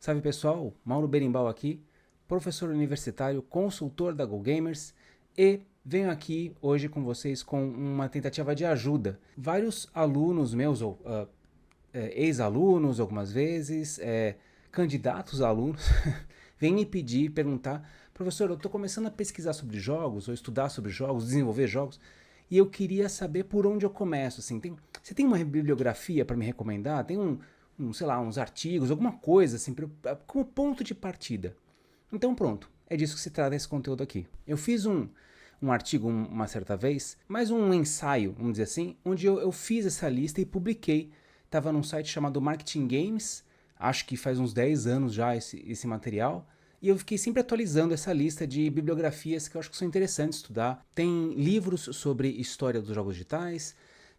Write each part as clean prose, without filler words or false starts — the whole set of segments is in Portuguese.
Salve pessoal, Mauro Berimbau aqui, professor universitário, consultor da GoGamers e venho aqui hoje com vocês com uma tentativa de ajuda. Vários alunos meus, ou ex-alunos algumas vezes, candidatos a alunos, vêm me pedir, perguntar, professor, eu estou começando a pesquisar sobre jogos, ou estudar sobre jogos, desenvolver jogos, e eu queria saber por onde eu começo. Assim, você tem uma bibliografia para me recomendar? Tem sei lá, uns artigos, alguma coisa assim, como ponto de partida. Então pronto, é disso que se trata esse conteúdo aqui. Eu fiz um artigo uma certa vez, mais um ensaio, vamos dizer assim, onde eu fiz essa lista e publiquei. Estava num site chamado Marketing Games, acho que faz uns 10 anos já esse material, e eu fiquei sempre atualizando essa lista de bibliografias que eu acho que são interessantes estudar. Tem livros sobre história dos jogos digitais,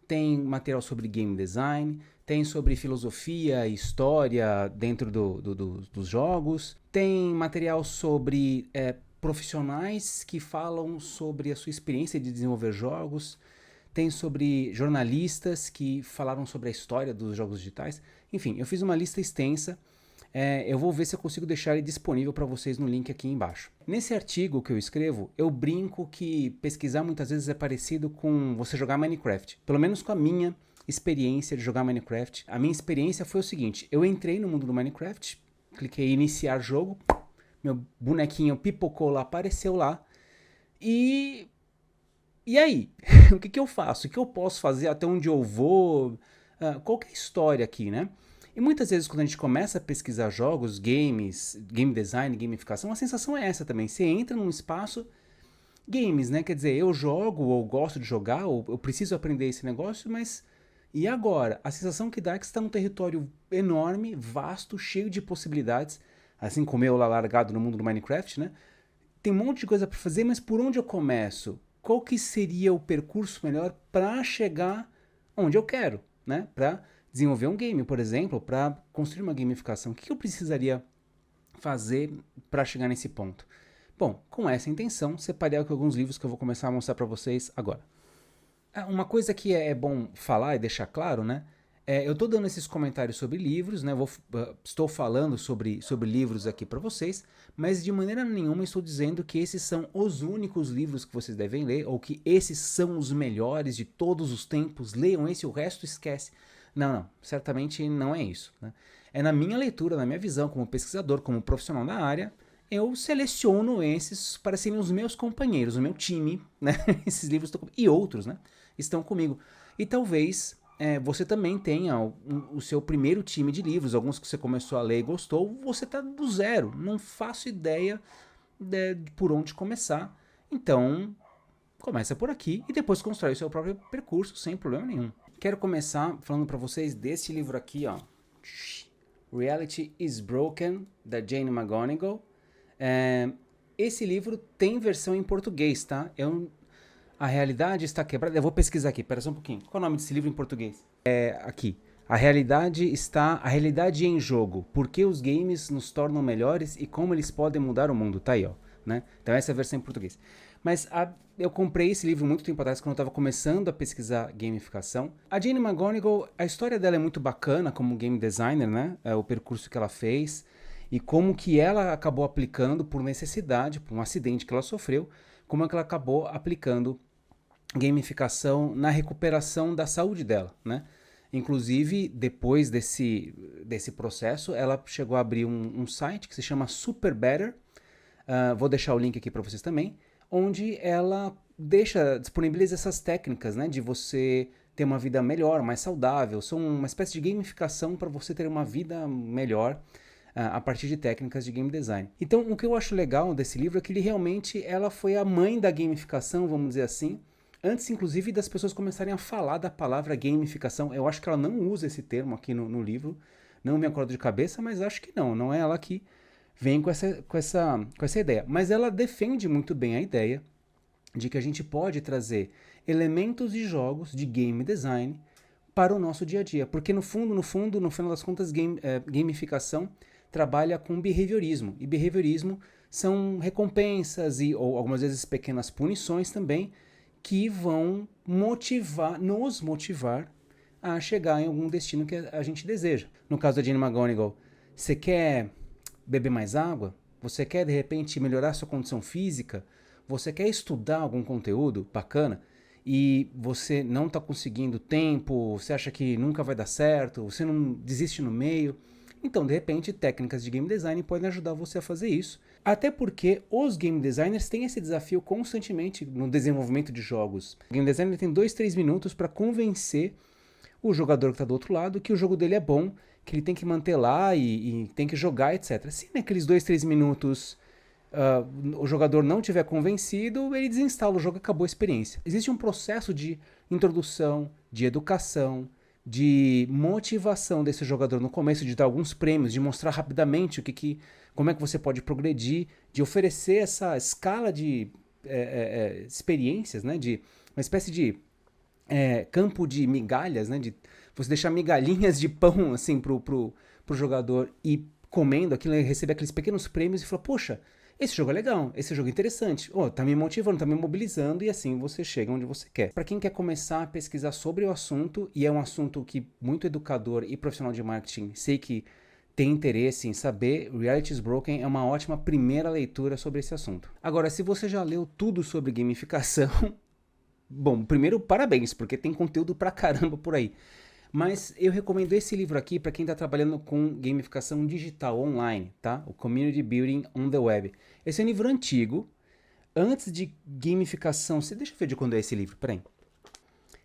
tem material sobre game design, tem sobre filosofia e história dentro dos jogos, tem material sobre profissionais que falam sobre a sua experiência de desenvolver jogos, tem sobre jornalistas que falaram sobre a história dos jogos digitais. Enfim, eu fiz uma lista extensa. Eu vou ver se eu consigo deixar ele disponível para vocês no link aqui embaixo. Nesse artigo que eu escrevo, eu brinco que pesquisar muitas vezes é parecido com você jogar Minecraft. Pelo menos com a minha experiência de jogar Minecraft. A minha experiência foi o seguinte: eu entrei no mundo do Minecraft, cliquei em iniciar jogo, meu bonequinho pipocou lá, apareceu lá, e aí? O que eu faço? O que eu posso fazer? Até onde eu vou? Qual que é a história aqui, né? E muitas vezes quando a gente começa a pesquisar jogos, games, game design, gamificação, a sensação é essa também. Você entra num espaço games, né? Quer dizer, eu jogo ou gosto de jogar, ou eu preciso aprender esse negócio, mas e agora? A sensação que dá é que você está num território enorme, vasto, cheio de possibilidades, assim como eu lá largado no mundo do Minecraft, né? Tem um monte de coisa para fazer, mas por onde eu começo? Qual que seria o percurso melhor para chegar onde eu quero, né? Para desenvolver um game, por exemplo, para construir uma gamificação. O que eu precisaria fazer para chegar nesse ponto? Bom, com essa intenção, separei aqui alguns livros que eu vou começar a mostrar para vocês agora. Uma coisa que é bom falar e deixar claro, né? Eu estou dando esses comentários sobre livros, né? Estou falando sobre livros aqui para vocês, mas de maneira nenhuma estou dizendo que esses são os únicos livros que vocês devem ler, ou que esses são os melhores de todos os tempos, leiam esse, o resto esquece. Não, certamente não é isso, né? É na minha leitura, na minha visão, como pesquisador, como profissional da área, eu seleciono esses para serem os meus companheiros, o meu time, né? Esses livros e outros, né? Estão comigo. E talvez você também tenha o seu primeiro time de livros, alguns que você começou a ler e gostou, você está do zero, não faço ideia de por onde começar. Então, começa por aqui e depois constrói o seu próprio percurso sem problema nenhum. Quero começar falando para vocês desse livro aqui, ó, Reality is Broken, da Jane McGonigal. Esse livro tem versão em português, tá? A realidade está quebrada. Eu vou pesquisar aqui, pera só um pouquinho. Qual é o nome desse livro em português? Aqui. A realidade em jogo. Por que os games nos tornam melhores e como eles podem mudar o mundo. Tá aí, ó. Né? Então essa é a versão em português. Mas eu comprei esse livro muito tempo atrás, quando eu estava começando a pesquisar gamificação. A Jane McGonigal, a história dela é muito bacana como game designer, né? O percurso que ela fez e como que ela acabou aplicando por necessidade, por um acidente que ela sofreu, como é que ela acabou aplicando gamificação na recuperação da saúde dela, né? Inclusive, depois desse processo, ela chegou a abrir um site que se chama Super Better. Vou deixar o link aqui para vocês também, onde ela disponibiliza essas técnicas, né, de você ter uma vida melhor, mais saudável. São uma espécie de gamificação para você ter uma vida melhor a partir de técnicas de game design. Então, o que eu acho legal desse livro é que ela foi a mãe da gamificação, vamos dizer assim, antes inclusive das pessoas começarem a falar da palavra gamificação. Eu acho que ela não usa esse termo aqui no livro, não me acordo de cabeça, mas acho que não é ela que vem com essa ideia. Mas ela defende muito bem a ideia de que a gente pode trazer elementos de jogos, de game design, para o nosso dia a dia. Porque no final das contas, gamificação trabalha com behaviorismo. E behaviorismo são recompensas ou algumas vezes pequenas punições também, que vão nos motivar a chegar em algum destino que a gente deseja. No caso da Jane McGonigal, você quer beber mais água? Você quer, de repente, melhorar sua condição física? Você quer estudar algum conteúdo bacana e você não está conseguindo tempo, você acha que nunca vai dar certo, você não desiste no meio? Então, de repente, técnicas de game design podem ajudar você a fazer isso. Até porque os game designers têm esse desafio constantemente no desenvolvimento de jogos. O game designer tem 2, 3 minutos para convencer o jogador que está do outro lado que o jogo dele é bom, que ele tem que manter lá e tem que jogar, etc. Se naqueles 2, 3 minutos o jogador não tiver convencido, ele desinstala o jogo e acabou a experiência. Existe um processo de introdução, de educação, de motivação desse jogador no começo, de dar alguns prêmios, de mostrar rapidamente como é que você pode progredir, de oferecer essa escala de experiências, né, de uma espécie de campo de migalhas, né, de você deixar migalhinhas de pão assim pro jogador e comendo aquilo, ele receber aqueles pequenos prêmios e falar, poxa, esse jogo é legal, esse jogo é interessante, tá me motivando, tá me mobilizando, e assim você chega onde você quer. Para quem quer começar a pesquisar sobre o assunto, e é um assunto que muito educador e profissional de marketing sei que tem interesse em saber, Reality is Broken é uma ótima primeira leitura sobre esse assunto. Agora, se você já leu tudo sobre gamificação, bom, primeiro parabéns, porque tem conteúdo pra caramba por aí. Mas eu recomendo esse livro aqui para quem está trabalhando com gamificação digital online, tá? O Community Building on the Web. Esse é um livro antigo, antes de gamificação. Deixa eu ver de quando é esse livro, peraí.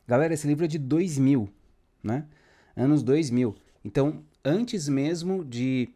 Galera, esse livro é de 2000, né? Anos 2000. Então, antes mesmo de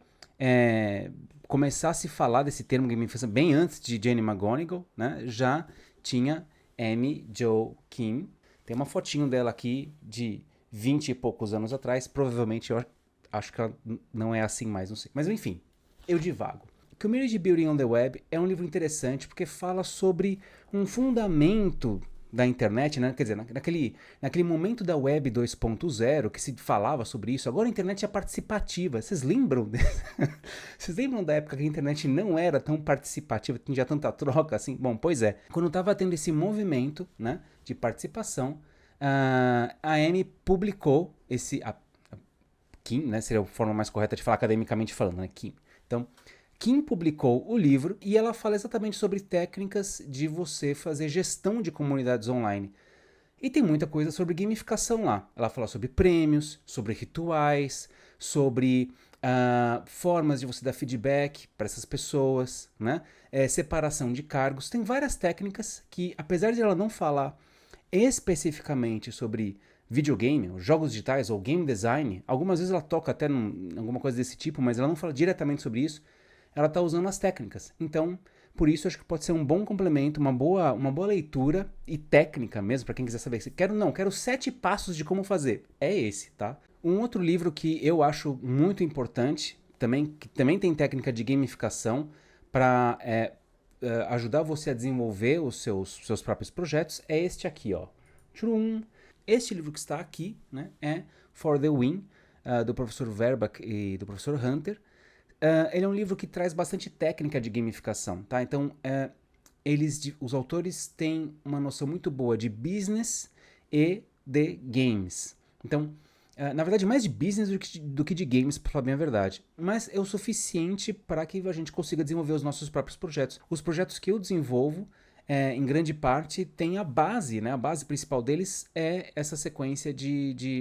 começar a se falar desse termo gamificação, bem antes de Jenny McGonigal, né? Já tinha Amy Jo Kim. Tem uma fotinho dela aqui de 20 e poucos anos atrás, provavelmente eu acho que ela não é assim mais, não sei. Mas enfim, eu divago. Community Building on the Web é um livro interessante porque fala sobre um fundamento da internet, né? Quer dizer, naquele momento da Web 2.0 que se falava sobre isso, agora a internet é participativa. Vocês lembram? Vocês lembram da época que a internet não era tão participativa, tinha tanta troca assim? Bom, pois é. Quando estava tendo esse movimento, né, de participação, a Amy publicou Kim, né, seria a forma mais correta de falar academicamente falando, né, Kim. Então, Kim publicou o livro e ela fala exatamente sobre técnicas de você fazer gestão de comunidades online. E tem muita coisa sobre gamificação lá. Ela fala sobre prêmios, sobre rituais, sobre formas de você dar feedback para essas pessoas, né? Separação de cargos. Tem várias técnicas que, apesar de ela não falar especificamente sobre videogame, jogos digitais ou game design, algumas vezes ela toca até alguma coisa desse tipo, mas ela não fala diretamente sobre isso, ela está usando as técnicas. Então, por isso, acho que pode ser um bom complemento, uma boa leitura e técnica mesmo, para quem quiser saber. Quero 7 passos de como fazer. É esse, tá? Um outro livro que eu acho muito importante, que também tem técnica de gamificação, para ajudar você a desenvolver os seus próprios projetos, é este aqui, ó. Tchum! Este livro que está aqui, né, é For the Win, do professor Verbach e do professor Hunter. Ele é um livro que traz bastante técnica de gamificação, tá? Então, os autores têm uma noção muito boa de business e de games. Então, na verdade, mais de business do que de games, para falar bem a verdade. Mas é o suficiente para que a gente consiga desenvolver os nossos próprios projetos. Os projetos que eu desenvolvo, em grande parte, tem a base, né? A base principal deles é essa sequência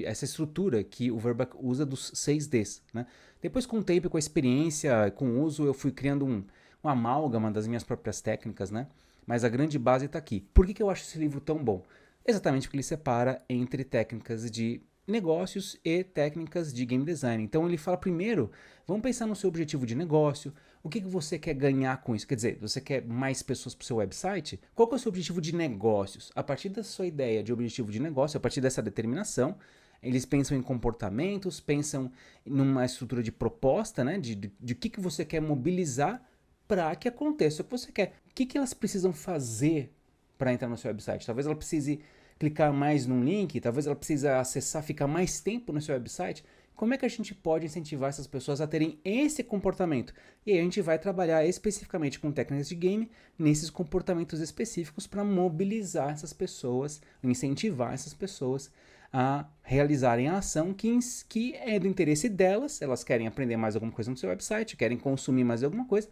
essa estrutura que o Verbach usa dos 6Ds, né? Depois, com o tempo, com a experiência, com o uso, eu fui criando um amálgama das minhas próprias técnicas, né? Mas a grande base está aqui. Por que eu acho esse livro tão bom? Exatamente porque ele separa entre técnicas de negócios e técnicas de game design. Então ele fala primeiro, vamos pensar no seu objetivo de negócio, o que você quer ganhar com isso? Quer dizer, você quer mais pessoas para o seu website? Qual que é o seu objetivo de negócios? A partir da sua ideia de objetivo de negócio, a partir dessa determinação, eles pensam em comportamentos, pensam numa estrutura de proposta, né? De que você quer mobilizar para que aconteça o que você quer. O que elas precisam fazer para entrar no seu website? Talvez ela precise clicar mais num link, talvez ela precise acessar, ficar mais tempo no seu website. Como é que a gente pode incentivar essas pessoas a terem esse comportamento? E aí a gente vai trabalhar especificamente com técnicas de game nesses comportamentos específicos para mobilizar essas pessoas, incentivar essas pessoas a realizarem a ação que é do interesse delas, elas querem aprender mais alguma coisa no seu website, querem consumir mais alguma coisa,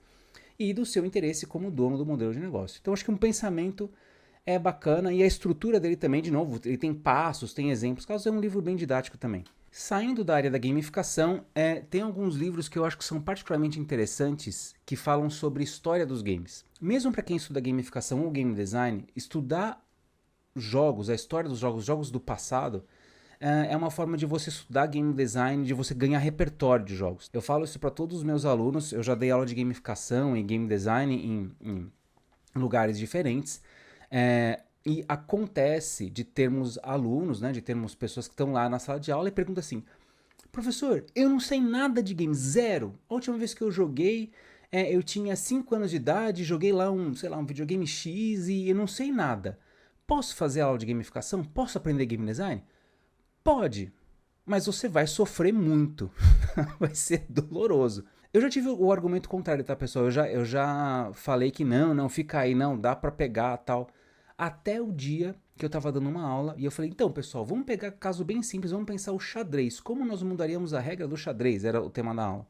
e do seu interesse como dono do modelo de negócio. Então, acho que um pensamento é bacana, e a estrutura dele também, de novo, ele tem passos, tem exemplos, caso é um livro bem didático também. Saindo da área da gamificação, tem alguns livros que eu acho que são particularmente interessantes, que falam sobre história dos games. Mesmo para quem estuda gamificação ou game design, estudar jogos, a história dos jogos do passado, é uma forma de você estudar game design, de você ganhar repertório de jogos. Eu falo isso para todos os meus alunos, eu já dei aula de gamificação e game design em lugares diferentes, e acontece de termos alunos, né, de termos pessoas que estão lá na sala de aula e perguntam assim: professor, eu não sei nada de game, zero. A última vez que eu joguei, eu tinha 5 anos de idade, joguei lá um videogame X e eu não sei nada. Posso fazer aula de gamificação? Posso aprender game design? Pode, mas você vai sofrer muito. Vai ser doloroso. Eu já tive o argumento contrário, tá, pessoal? Eu já falei que não, fica aí, não, dá pra pegar, tal. Até o dia que eu tava dando uma aula e eu falei, então, pessoal, vamos pegar caso bem simples, vamos pensar o xadrez. Como nós mudaríamos a regra do xadrez? Era o tema da aula.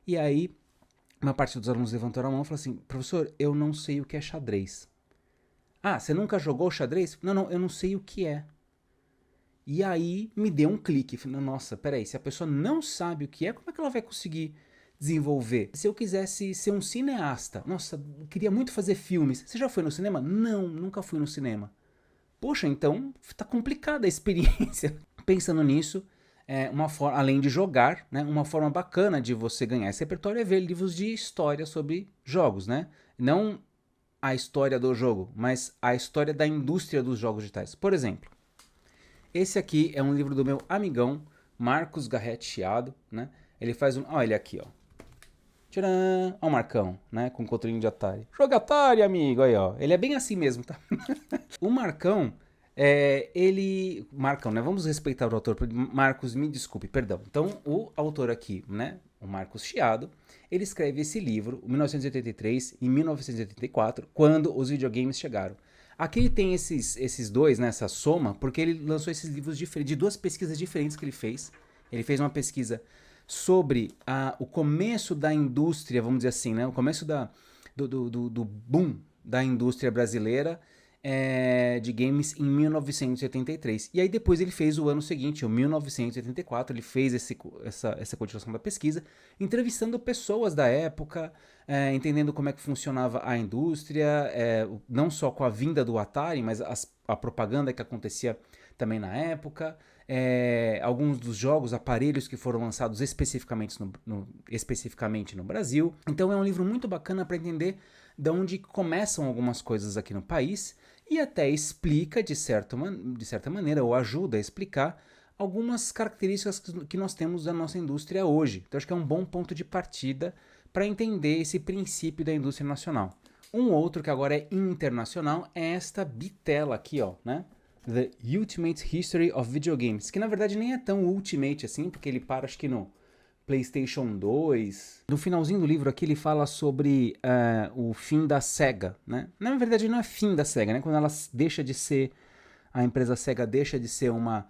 E aí, uma parte dos alunos levantaram a mão e falou assim, professor, eu não sei o que é xadrez. Ah, você nunca jogou xadrez? Não, eu não sei o que é. E aí me deu um clique. Falei, nossa, peraí, se a pessoa não sabe o que é, como é que ela vai conseguir desenvolver? Se eu quisesse ser um cineasta, nossa, queria muito fazer filmes. Você já foi no cinema? Não, nunca fui no cinema. Poxa, então tá complicada a experiência. Pensando nisso, além de jogar, né, uma forma bacana de você ganhar esse repertório é ver livros de história sobre jogos, né? Não a história do jogo, mas a história da indústria dos jogos digitais. Por exemplo, esse aqui é um livro do meu amigão, Marcos Garrett Chiado, né? Ele faz um... Olha ele aqui, ó. Tcharam! Ó o Marcão, né? Com controlinho de Atari. Joga Atari, amigo! Aí, ó. Ele é bem assim mesmo, tá? O Marcão, ele... Marcão, né? Vamos respeitar o autor. Marcos, me desculpe, perdão. Então, o autor aqui, né? O Marcos Chiado, ele escreve esse livro, em 1983 e 1984, quando os videogames chegaram. Aqui ele tem esses dois, né, essa soma, porque ele lançou esses livros de duas pesquisas diferentes que ele fez. Ele fez uma pesquisa sobre o começo da indústria, vamos dizer assim, né, o começo do boom da indústria brasileira de games em 1983. E aí depois ele fez o ano seguinte, o 1984, ele fez essa continuação da pesquisa, entrevistando pessoas da época, entendendo como é que funcionava a indústria, não só com a vinda do Atari, mas a propaganda que acontecia também na época, alguns dos jogos, aparelhos que foram lançados especificamente no Brasil. Então é um livro muito bacana para entender de onde começam algumas coisas aqui no país e até explica, de certa maneira, ou ajuda a explicar algumas características que nós temos da nossa indústria hoje. Então acho que é um bom ponto de partida para entender esse princípio da indústria nacional. Um outro que agora é internacional é esta bitela aqui, ó, né? The Ultimate History of Video Games, que na verdade nem é tão ultimate assim, porque ele para acho que no PlayStation 2. No finalzinho do livro aqui ele fala sobre o fim da Sega, né? Na verdade não é fim da Sega, né? Quando ela deixa de ser, a empresa Sega deixa de ser uma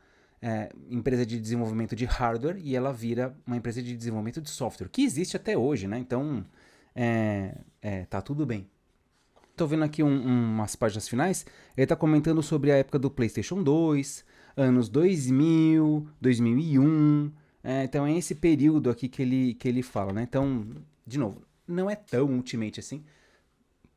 empresa de desenvolvimento de hardware e ela vira uma empresa de desenvolvimento de software, que existe até hoje, né? Então, tá tudo bem. Tô vendo aqui umas páginas finais, ele tá comentando sobre a época do PlayStation 2, anos 2000, 2001... então é esse período aqui que ele fala, né? Então, de novo, não é tão ultimate assim,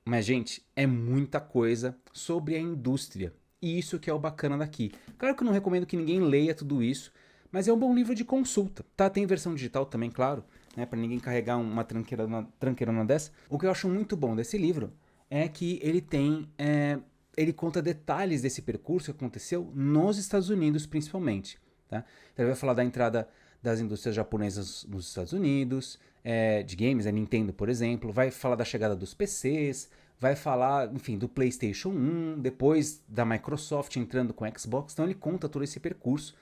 mas, gente, é muita coisa sobre a indústria. E isso que é o bacana daqui. Claro que eu não recomendo que ninguém leia tudo isso, mas é um bom livro de consulta, tá? Tem versão digital também, claro, né? Para ninguém carregar uma tranqueirona dessa. O que eu acho muito bom desse livro é que ele tem... ele conta detalhes desse percurso que aconteceu nos Estados Unidos, principalmente, tá? Então ele vai falar da entrada das indústrias japonesas nos Estados Unidos, de games, a Nintendo, por exemplo, vai falar da chegada dos PCs, vai falar, enfim, do PlayStation 1, depois da Microsoft entrando com o Xbox, então ele conta todo esse percurso,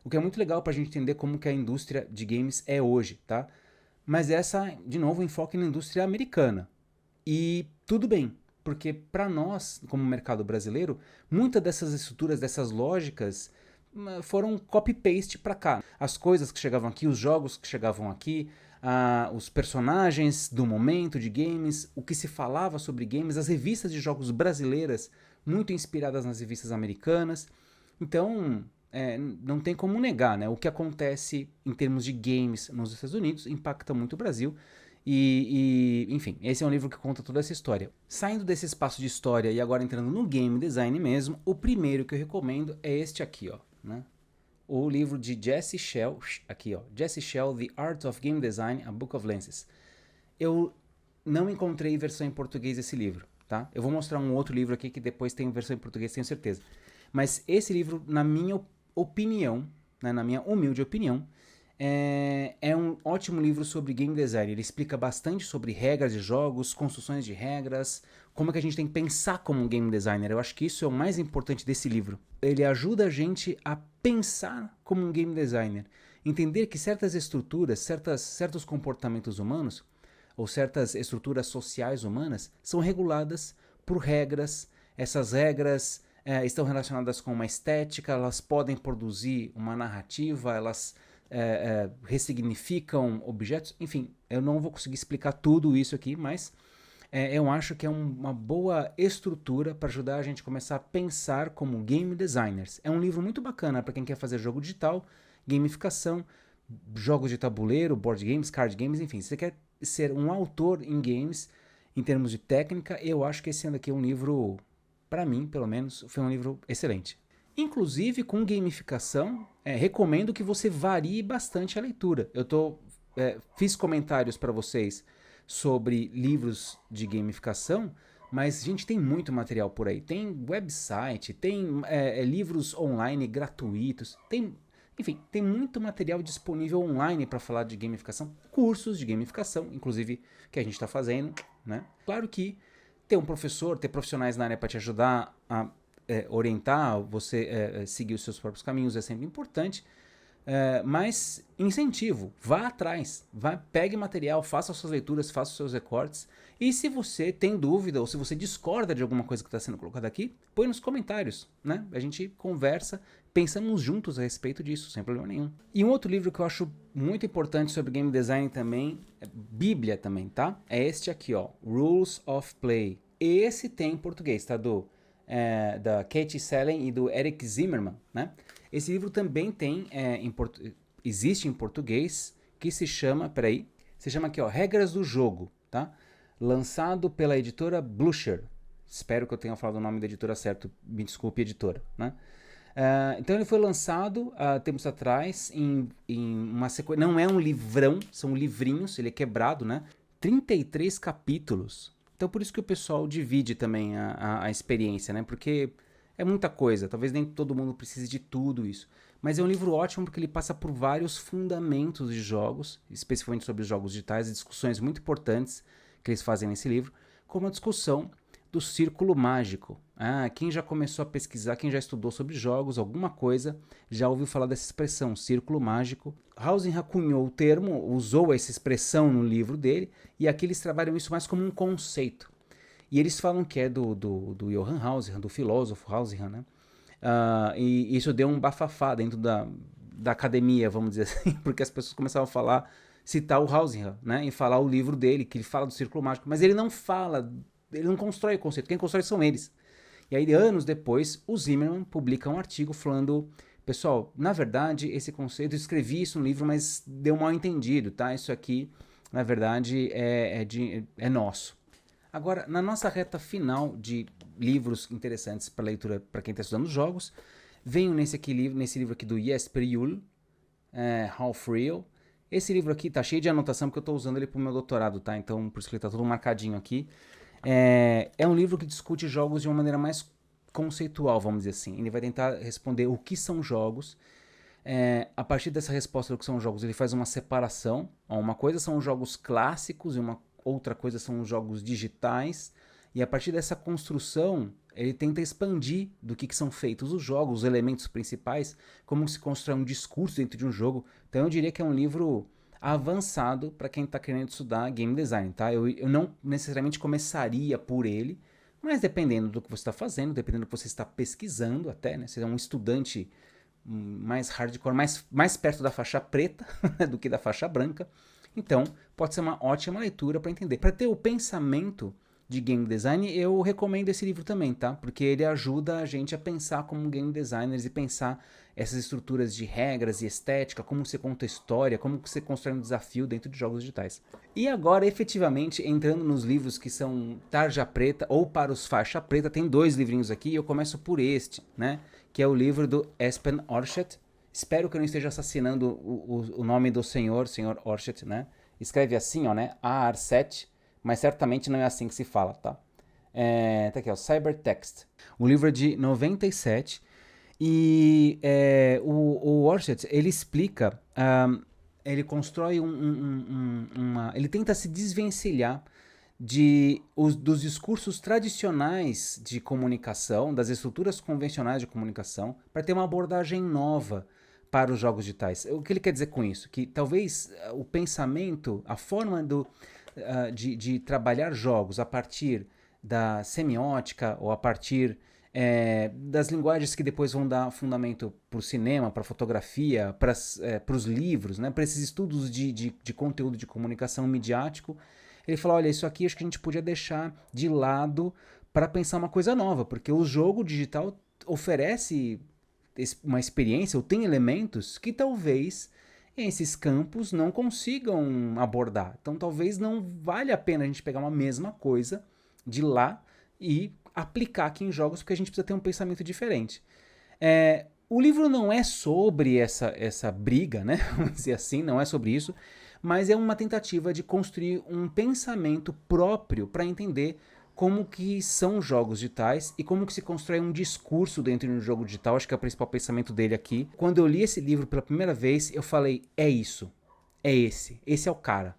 o que é muito legal para a gente entender como que a indústria de games é hoje, tá? Mas essa, de novo, enfoque na indústria americana. E tudo bem, porque para nós, como mercado brasileiro, muitas dessas estruturas, dessas lógicas, foram copy-paste para cá. As coisas que chegavam aqui, os jogos que chegavam aqui, os personagens do momento de games, o que se falava sobre games, as revistas de jogos brasileiras, muito inspiradas nas revistas americanas. Então, não tem como negar, né? O que acontece em termos de games nos Estados Unidos impacta muito o Brasil. Enfim, esse é um livro que conta toda essa história. Saindo desse espaço de história e agora entrando no game design mesmo, o primeiro que eu recomendo é este aqui, ó, né? O livro de Jesse Shell, aqui ó, Jesse Shell, The Art of Game Design, A Book of Lenses. Eu não encontrei versão em português desse livro, tá? Eu vou mostrar um outro livro aqui que depois tem versão em português, tenho certeza. Mas esse livro, na minha opinião, né, na minha humilde opinião, é um ótimo livro sobre game design. Ele explica bastante sobre regras de jogos, construções de regras, como é que a gente tem que pensar como um game designer. Eu acho que isso é o mais importante desse livro. Ele ajuda a gente a pensar como um game designer. Entender que certas estruturas, certos comportamentos humanos, ou certas estruturas sociais humanas, são reguladas por regras. Essas regras estão relacionadas com uma estética, elas podem produzir uma narrativa, elas ressignificam objetos, enfim, eu não vou conseguir explicar tudo isso aqui, mas eu acho que é uma boa estrutura para ajudar a gente a começar a pensar como game designers. É um livro muito bacana para quem quer fazer jogo digital, gamificação, jogos de tabuleiro, board games, card games, enfim, se você quer ser um autor em games, em termos de técnica, eu acho que esse aqui é um livro, para mim, pelo menos, foi um livro excelente. Inclusive, com gamificação, recomendo que você varie bastante a leitura. Fiz comentários para vocês sobre livros de gamificação, mas, gente, tem muito material por aí. Tem website, tem livros online gratuitos, enfim, tem muito material disponível online para falar de gamificação, cursos de gamificação, inclusive, que a gente está fazendo, né? Claro que ter um professor, ter profissionais na área para te ajudar a orientar, você seguir os seus próprios caminhos é sempre importante, mas incentivo, vá atrás, pegue material, faça as suas leituras, faça os seus recortes, e se você tem dúvida ou se você discorda de alguma coisa que está sendo colocada aqui, põe nos comentários, né? A gente conversa, pensamos juntos a respeito disso, sem problema nenhum. E um outro livro que eu acho muito importante sobre game design também, Bíblia também, tá? É este aqui, ó, Rules of Play. Esse tem em português, tá? Da Katie Sellen e do Eric Zimmerman, né? Esse livro também tem, existe em português, que se chama aqui, ó, Regras do Jogo, tá? Lançado pela editora Blucher. Espero que eu tenha falado o nome da editora certo, me desculpe, editora, né? Então ele foi lançado há tempos atrás em uma sequência, não é um livrão, são livrinhos, ele é quebrado, né? 33 capítulos. Então por isso que o pessoal divide também a experiência, né? Porque é muita coisa, talvez nem todo mundo precise de tudo isso. Mas é um livro ótimo porque ele passa por vários fundamentos de jogos, especificamente sobre os jogos digitais, e discussões muito importantes que eles fazem nesse livro, como a discussão do círculo mágico. Quem já começou a pesquisar, quem já estudou sobre jogos, alguma coisa, já ouviu falar dessa expressão, círculo mágico. Housenham cunhou o termo, usou essa expressão no livro dele, e aqui eles trabalham isso mais como um conceito. E eles falam que é do Johann Housenham, do filósofo Housenham, né? E isso deu um bafafá dentro da academia, vamos dizer assim, porque as pessoas começavam a citar o Housenham, né? E falar o livro dele, que ele fala do círculo mágico, mas ele não constrói o conceito, quem constrói são eles. E aí, anos depois, o Zimmerman publica um artigo falando, pessoal, na verdade, esse conceito, eu escrevi isso no livro, mas deu mal entendido, tá? Isso aqui, na verdade, é nosso. Agora, na nossa reta final de livros interessantes para leitura para quem está estudando jogos, venho nesse livro aqui do Jesper Juhl, Half Real. Esse livro aqui tá cheio de anotação porque eu estou usando ele para o meu doutorado, tá? Então, por isso que ele está todo marcadinho aqui. É um livro que discute jogos de uma maneira mais conceitual, vamos dizer assim. Ele vai tentar responder o que são jogos. A partir dessa resposta do que são jogos, ele faz uma separação. Uma coisa são os jogos clássicos e uma outra coisa são os jogos digitais. E a partir dessa construção, ele tenta expandir do que são feitos os jogos, os elementos principais, como se constrói um discurso dentro de um jogo. Então eu diria que é um livro avançado para quem está querendo estudar game design, tá? Eu não necessariamente começaria por ele, mas dependendo do que você está fazendo, dependendo do que você está pesquisando até, né? Se é um estudante mais hardcore, mais perto da faixa preta do que da faixa branca. Então, pode ser uma ótima leitura para entender. Para ter o pensamento de game design, eu recomendo esse livro também, tá? Porque ele ajuda a gente a pensar como game designers e pensar essas estruturas de regras e estética, como você conta história, como você constrói um desafio dentro de jogos digitais. E agora, efetivamente, entrando nos livros que são tarja preta ou para os faixa preta, tem 2 livrinhos aqui e eu começo por este, né? Que é o livro do Espen Orsted. Espero que eu não esteja assassinando o nome do senhor Orsted, né? Escreve assim, ó, né? AR7, mas certamente não é assim que se fala, tá? Tá aqui, ó, Cybertext. O livro é de 97 e o Orsted, ele explica, ele constrói ele tenta se desvencilhar dos discursos tradicionais de comunicação, das estruturas convencionais de comunicação, para ter uma abordagem nova para os jogos digitais. O que ele quer dizer com isso? Que talvez o pensamento, a forma de trabalhar jogos a partir da semiótica ou a partir das linguagens que depois vão dar fundamento para o cinema, para a fotografia, para os livros, né, para esses estudos de conteúdo de comunicação midiático, ele falou, olha, isso aqui acho que a gente podia deixar de lado para pensar uma coisa nova, porque o jogo digital oferece uma experiência, ou tem elementos que talvez esses campos não consigam abordar. Então talvez não valha a pena a gente pegar uma mesma coisa de lá e aplicar aqui em jogos, porque a gente precisa ter um pensamento diferente. O livro não é sobre essa briga, né? Vamos dizer assim, não é sobre isso, mas é uma tentativa de construir um pensamento próprio para entender como que são jogos digitais e como que se constrói um discurso dentro de um jogo digital. Acho que é o principal pensamento dele aqui. Quando eu li esse livro pela primeira vez, eu falei, é isso, é esse é o cara.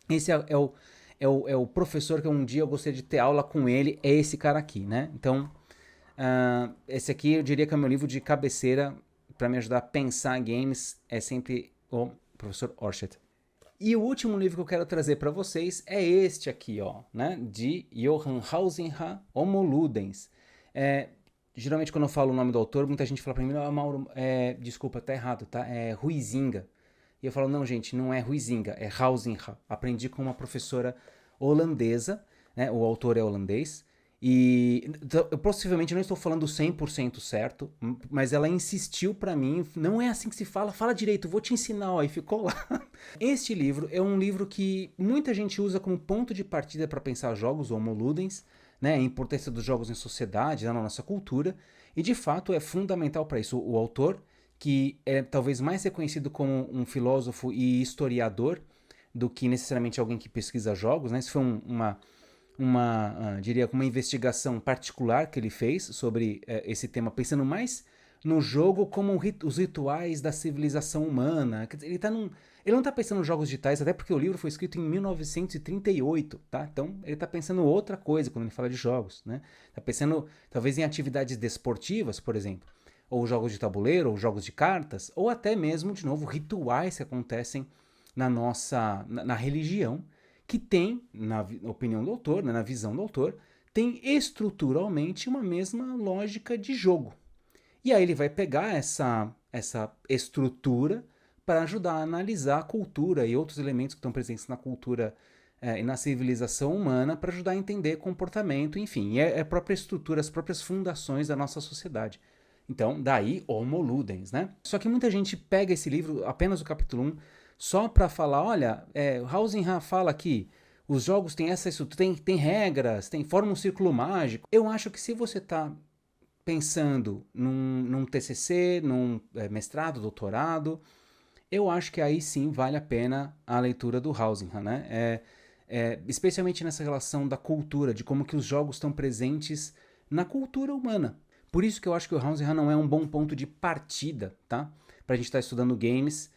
Esse é o professor que um dia eu gostaria de ter aula com ele, é esse cara aqui, né? Então, esse aqui eu diria que é o meu livro de cabeceira para me ajudar a pensar games, é sempre o professor Orsted. E o último livro que eu quero trazer para vocês é este aqui, ó, né, de Johan Huizinga, Homo Ludens. Geralmente quando eu falo o nome do autor, muita gente fala para mim, Mauro, desculpa, tá errado, tá? É Huizinga. E eu falo, não, gente, não é Huizinga, é Huizinga. Aprendi com uma professora holandesa, né, o autor é holandês, e eu possivelmente não estou falando 100% certo, mas ela insistiu para mim, não é assim que se fala, fala direito, vou te ensinar, ó, e ficou lá. Este livro é um livro que muita gente usa como ponto de partida para pensar jogos, Homo Ludens, né, a importância dos jogos em sociedade, na nossa cultura, e de fato é fundamental para isso. O autor, que é talvez mais reconhecido como um filósofo e historiador do que necessariamente alguém que pesquisa jogos, né, isso foi diria, uma investigação particular que ele fez sobre esse tema, pensando mais no jogo como os rituais da civilização humana. Ele não está pensando em jogos digitais, até porque o livro foi escrito em 1938, tá? Então ele está pensando outra coisa quando ele fala de jogos, né? Está pensando talvez em atividades desportivas, por exemplo, ou jogos de tabuleiro, ou jogos de cartas, ou até mesmo, de novo, rituais que acontecem na religião, que tem, na opinião do autor, né, na visão do autor, tem estruturalmente uma mesma lógica de jogo. E aí ele vai pegar essa estrutura para ajudar a analisar a cultura e outros elementos que estão presentes na cultura e na civilização humana para ajudar a entender comportamento, enfim, a própria estrutura, as próprias fundações da nossa sociedade. Então, daí Homo Ludens, né? Só que muita gente pega esse livro, apenas o capítulo 1, só para falar, olha, o Huizinga fala aqui, os jogos têm essa estrutura, tem regras, forma um círculo mágico. Eu acho que se você está pensando num TCC, num mestrado, doutorado, eu acho que aí sim vale a pena a leitura do Huizinga, né? Especialmente nessa relação da cultura, de como que os jogos estão presentes na cultura humana. Por isso que eu acho que o Huizinga não é um bom ponto de partida, tá? Pra gente estar estudando games.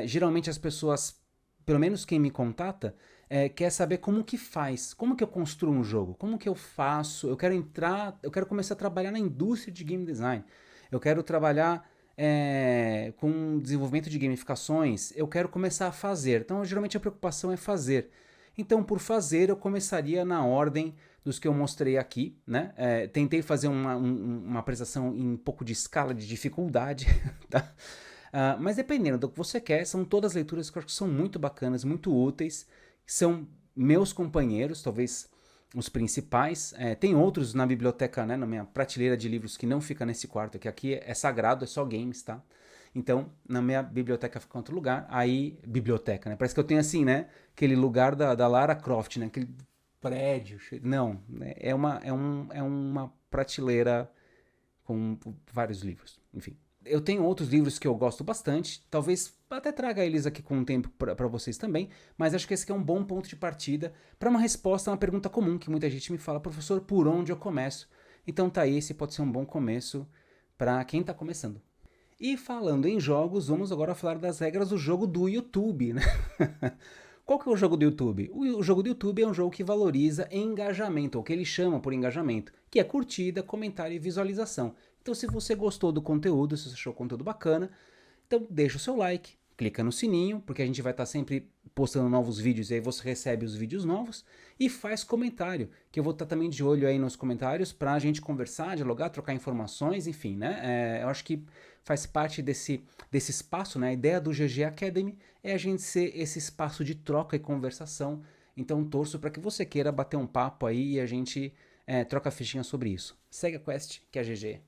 Geralmente as pessoas, pelo menos quem me contata, quer saber como que faz, como que eu construo um jogo, como que eu faço, eu quero começar a trabalhar na indústria de game design, eu quero trabalhar com desenvolvimento de gamificações, eu quero começar a fazer. Então geralmente a preocupação é fazer. Então, por fazer, eu começaria na ordem dos que eu mostrei aqui, né? Tentei fazer uma apresentação em um pouco de escala de dificuldade, tá? Mas dependendo do que você quer, são todas leituras que eu acho que são muito bacanas, muito úteis, são meus companheiros, talvez os principais. Tem outros na biblioteca, né, na minha prateleira de livros que não fica nesse quarto, que aqui é sagrado, é só games, tá? Então, na minha biblioteca fica em outro lugar. Aí, biblioteca, né? Parece que eu tenho assim, né? Aquele lugar da Lara Croft, né? Aquele prédio. Não, né? É uma prateleira com vários livros. Enfim. Eu tenho outros livros que eu gosto bastante. Talvez até traga eles aqui com o tempo para vocês também. Mas acho que esse aqui é um bom ponto de partida para uma resposta a uma pergunta comum que muita gente me fala, professor, por onde eu começo? Então tá aí, esse pode ser um bom começo para quem está começando. E falando em jogos, vamos agora falar das regras do jogo do YouTube, né? Qual que é o jogo do YouTube? O jogo do YouTube é um jogo que valoriza engajamento, ou que ele chama por engajamento, que é curtida, comentário e visualização. Então, se você gostou do conteúdo, se você achou o conteúdo bacana, então deixa o seu like, clica no sininho, porque a gente vai estar sempre postando novos vídeos e aí você recebe os vídeos novos, e faz comentário, que eu vou estar também de olho aí nos comentários para a gente conversar, dialogar, trocar informações, enfim, né? Eu acho que faz parte desse espaço, né? A ideia do GG Academy é a gente ser esse espaço de troca e conversação, então torço para que você queira bater um papo aí e a gente troca fichinha sobre isso. Segue a quest, que é a GG.